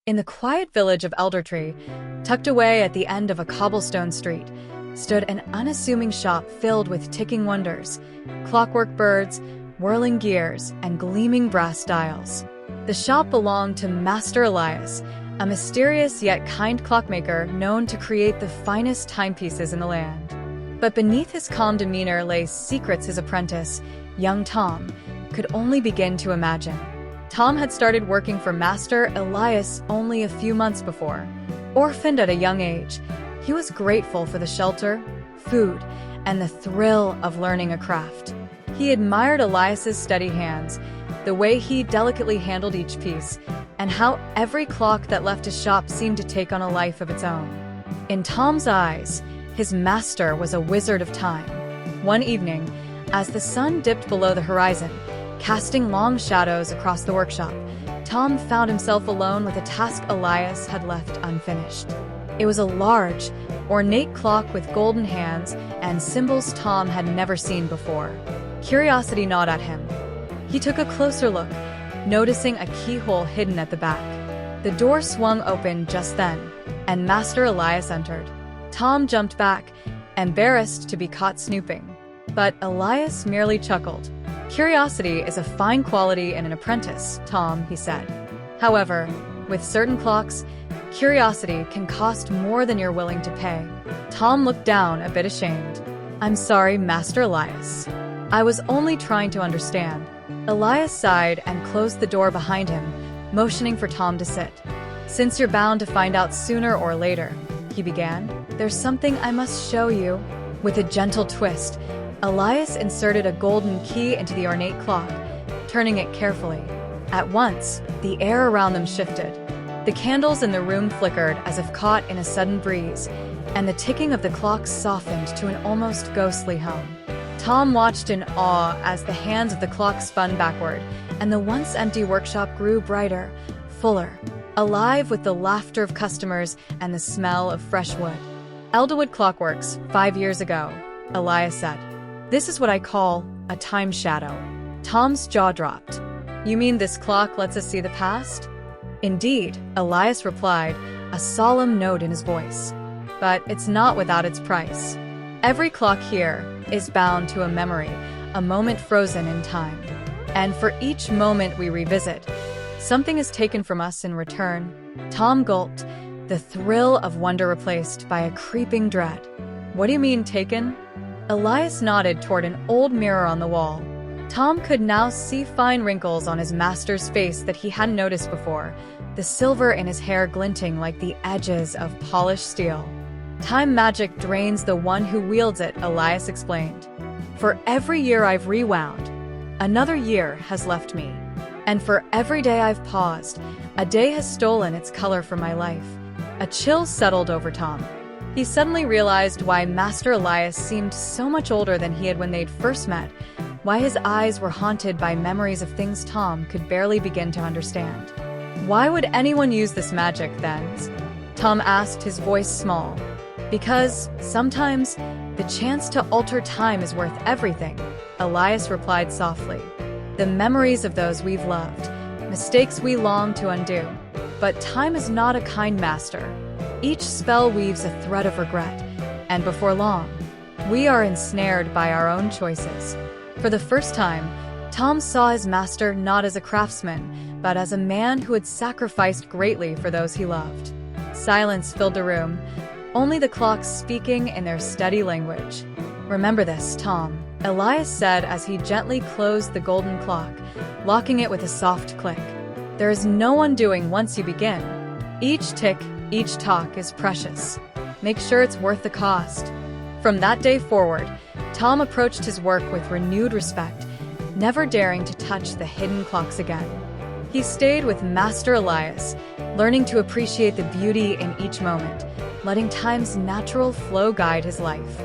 In the quiet village of Eldertree, tucked away at the end of a cobblestone street, stood an unassuming shop filled with ticking wonders, clockwork birds, whirling gears, and gleaming brass dials. The shop belonged to Master Elias, a mysterious yet kind clockmaker known to create the finest timepieces in the land. But beneath his calm demeanor lay secrets his apprentice, young Thom, could only begin to imagine. Thom had started working for Master Elias only a few months before. Orphaned at a young age, he was grateful for the shelter, food, and the thrill of learning a craft. He admired Elias's steady hands, the way he delicately handled each piece, and how every clock that left his shop seemed to take on a life of its own. In Thom's eyes, his master was a wizard of time. One evening, as the sun dipped below the horizon, casting long shadows across the workshop, Thom found himself alone with a task Elias had left unfinished. It was a large, ornate clock with golden hands and symbols Thom had never seen before. Curiosity gnawed at him. He took a closer look, noticing a keyhole hidden at the back. The door swung open just then, and Master Elias entered. Thom jumped back, embarrassed to be caught snooping. But Elias merely chuckled. "Curiosity is a fine quality in an apprentice, Thom," he said. "However, with certain clocks, curiosity can cost more than you're willing to pay." Thom looked down, a bit ashamed. "I'm sorry, Master Elias. I was only trying to understand." Elias sighed and closed the door behind him, motioning for Thom to sit. "Since you're bound to find out sooner or later," he began, "there's something I must show you." With a gentle twist, Elias inserted a golden key into the ornate clock, turning it carefully. At once, the air around them shifted. The candles in the room flickered as if caught in a sudden breeze, and the ticking of the clock softened to an almost ghostly hum. Thom watched in awe as the hands of the clock spun backward, and the once empty workshop grew brighter, fuller, alive with the laughter of customers and the smell of fresh wood. "Elderwood Clockworks, 5 years ago," Elias said. "This is what I call a time shadow." Thom's jaw dropped. "You mean this clock lets us see the past?" "Indeed," Elias replied, a solemn note in his voice. "But it's not without its price. Every clock here is bound to a memory, a moment frozen in time. And for each moment we revisit, something is taken from us in return." Thom gulped, the thrill of wonder replaced by a creeping dread. "What do you mean, taken?" Elias nodded toward an old mirror on the wall. Thom could now see fine wrinkles on his master's face that he hadn't noticed before, the silver in his hair glinting like the edges of polished steel. "Time magic drains the one who wields it," Elias explained. "For every year I've rewound, another year has left me. And for every day I've paused, a day has stolen its color from my life." A chill settled over Thom. He suddenly realized why Master Elias seemed so much older than he had when they'd first met, why his eyes were haunted by memories of things Thom could barely begin to understand. "Why would anyone use this magic, then?" Thom asked, his voice small. "Because, sometimes, the chance to alter time is worth everything," Elias replied softly. "The memories of those we've loved, mistakes we long to undo. But time is not a kind master. Each spell weaves a thread of regret, and before long, we are ensnared by our own choices." For the first time, Thom saw his master not as a craftsman, but as a man who had sacrificed greatly for those he loved. Silence filled the room, only the clocks speaking in their steady language. "Remember this, Thom," Elias said as he gently closed the golden clock, locking it with a soft click. "There is no undoing once you begin. Each tick, each talk is precious. Make sure it's worth the cost." From that day forward, Thom approached his work with renewed respect, never daring to touch the hidden clocks again. He stayed with Master Elias, learning to appreciate the beauty in each moment, letting time's natural flow guide his life.